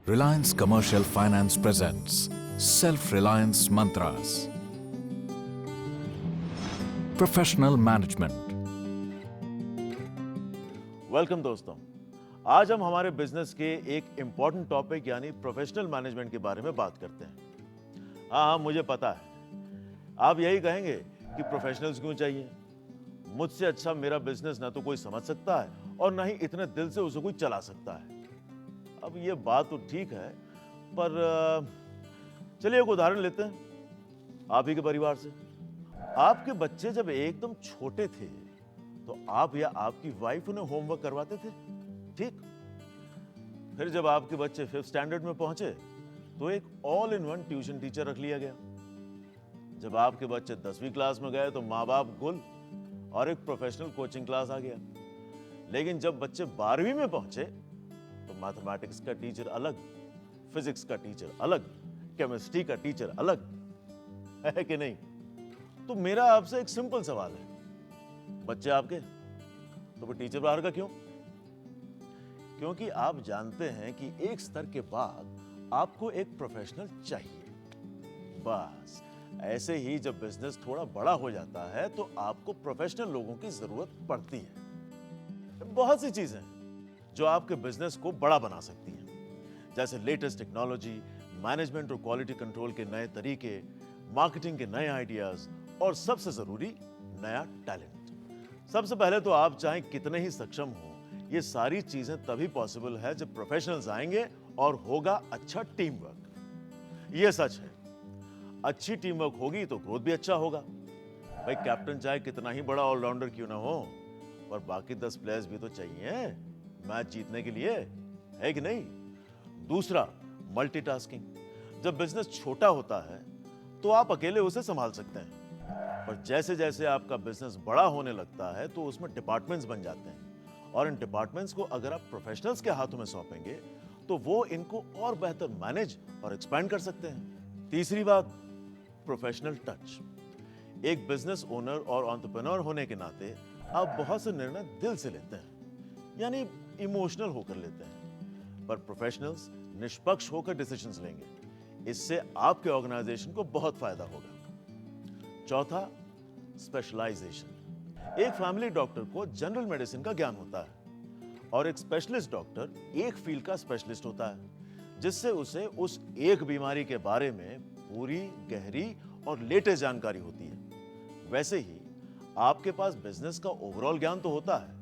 Reliance Commercial Finance presents Self-Reliance Mantras. Professional Management. Welcome दोस्तों, आज हम हमारे बिजनेस के एक इंपॉर्टेंट टॉपिक यानी प्रोफेशनल मैनेजमेंट के बारे में बात करते हैं। हाँ, मुझे पता है आप यही कहेंगे कि प्रोफेशनल्स क्यों चाहिए। मुझसे अच्छा मेरा बिजनेस ना तो कोई समझ सकता है और ना ही इतने दिल से उसे कोई चला सकता है। अब ये बात तो ठीक है, पर चलिए एक उदाहरण लेते हैं आप ही के परिवार से। आपके बच्चे जब एकदम छोटे थे तो आप या आपकी वाइफ उन्हें होमवर्क करवाते थे, ठीक? फिर जब आपके बच्चे 5th स्टैंडर्ड में पहुंचे तो एक all in one tuition teacher रख लिया गया। जब आपके बच्चे 10वीं क्लास में गए तो माँ बाप गुल और एक प्रोफेशनल कोचिंग क्लास आ गया। लेकिन जब बच्चे 12वीं में पहुंचे तो मैथमेटिक्स का टीचर अलग, फिजिक्स का टीचर अलग, केमिस्ट्री का टीचर अलग, है कि नहीं? तो मेरा आपसे एक सिंपल सवाल है, बच्चे आपके तो वो टीचर बाहर का क्यों? क्योंकि आप जानते हैं कि एक स्तर के बाद आपको एक प्रोफेशनल चाहिए। बस ऐसे ही जब बिजनेस थोड़ा बड़ा हो जाता है तो आपको प्रोफेशनल लोगों की जरूरत पड़ती है। बहुत सी चीजें जो आपके बिजनेस को बड़ा बना सकती हैं, जैसे लेटेस्ट टेक्नोलॉजी, मैनेजमेंट और क्वालिटी कंट्रोल के नए तरीके, मार्केटिंग के नए आइडियाज और सबसे जरूरी नया टैलेंट। सबसे पहले तो आप चाहे कितने ही सक्षम हो, ये सारी चीजें तभी पॉसिबल है जब प्रोफेशनल्स आएंगे और होगा अच्छा टीम वर्क। ये सच है, अच्छी टीम वर्क होगी तो ग्रोथ भी अच्छा होगा। भाई कैप्टन चाहे कितना ही बड़ा ऑलराउंडर क्यों ना हो, पर बाकी 10 प्लेयर्स भी तो चाहिए मैच जीतने के लिए, है कि नहीं? दूसरा, मल्टीटास्किंग। जब बिजनेस छोटा होता है तो आप अकेले उसे संभाल सकते हैं, पर जैसे जैसे आपका बिजनेस बड़ा होने लगता है तो उसमें डिपार्टमेंट्स बन जाते हैं, और इन डिपार्टमेंट्स को अगर आप प्रोफेशनल्स के हाथों में सौंपेंगे तो वो इनको और बेहतर मैनेज और एक्सपैंड कर सकते हैं। तीसरी बात, प्रोफेशनल टच। एक बिजनेस ओनर और एंटरप्रेन्योर होने के नाते आप बहुत से निर्णय दिल से लेते हैं, यानी इमोशनल होकर लेते हैं, पर प्रोफेशनल्स निष्पक्ष होकर डिसीजंस लेंगे। इससे आपके ऑर्गेनाइजेशन को बहुत फायदा होगा। चौथा, स्पेशलाइजेशन। एक फैमिली डॉक्टर को जनरल मेडिसिन का ज्ञान होता है और एक स्पेशलिस्ट डॉक्टर एक फील्ड का स्पेशलिस्ट होता है, जिससे उसे उस एक बीमारी के बारे में पूरी, गहरी और लेटेस्ट जानकारी होती है। वैसे ही आपके पास बिजनेस का ओवरऑल ज्ञान तो होता है,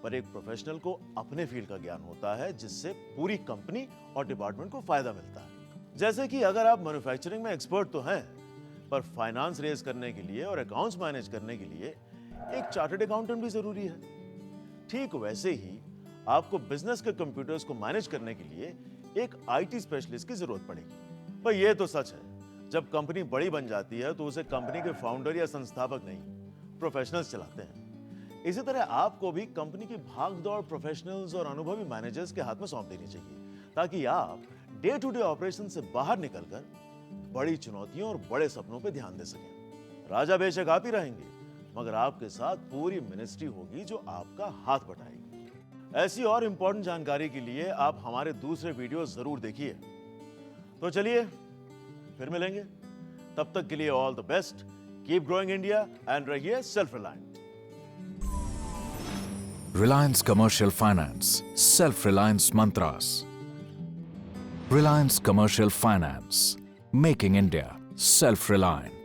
पर एक प्रोफेशनल को अपने फील्ड का ज्ञान होता है, जिससे पूरी कंपनी और डिपार्टमेंट को फायदा मिलता है। जैसे कि अगर आप मैन्युफैक्चरिंग में एक्सपर्ट तो हैं, पर फाइनेंस रेज करने के लिए और अकाउंट्स मैनेज करने के लिए एक चार्टर्ड अकाउंटेंट भी जरूरी है। ठीक वैसे ही आपको बिजनेस के कंप्यूटर्स को मैनेज करने के लिए एक आईटी स्पेशलिस्ट की जरूरत पड़ेगी। पर यह तो सच है, जब कंपनी बड़ी बन जाती है तो उसे कंपनी के फाउंडर या संस्थापक नहीं, प्रोफेशनल्स चलाते हैं। इसी तरह आपको भी कंपनी की भागदौड़ प्रोफेशनल्स और अनुभवी मैनेजर्स के हाथ में सौंप देनी चाहिए, ताकि आप डे टू डे ऑपरेशन से बाहर निकलकर बड़ी चुनौतियों और बड़े सपनों पर ध्यान दे सकें। राजा बेशक आप ही रहेंगे, मगर आपके साथ पूरी मिनिस्ट्री होगी जो आपका हाथ बटाएगी। ऐसी और इंपॉर्टेंट जानकारी के लिए आप हमारे दूसरे वीडियो जरूर देखिए। तो चलिए फिर मिलेंगे, तब तक के लिए all the best, keep growing India and रहिए self reliant. Reliance Commercial Finance. Self-Reliance Mantras. Reliance Commercial Finance. Making India self-reliant.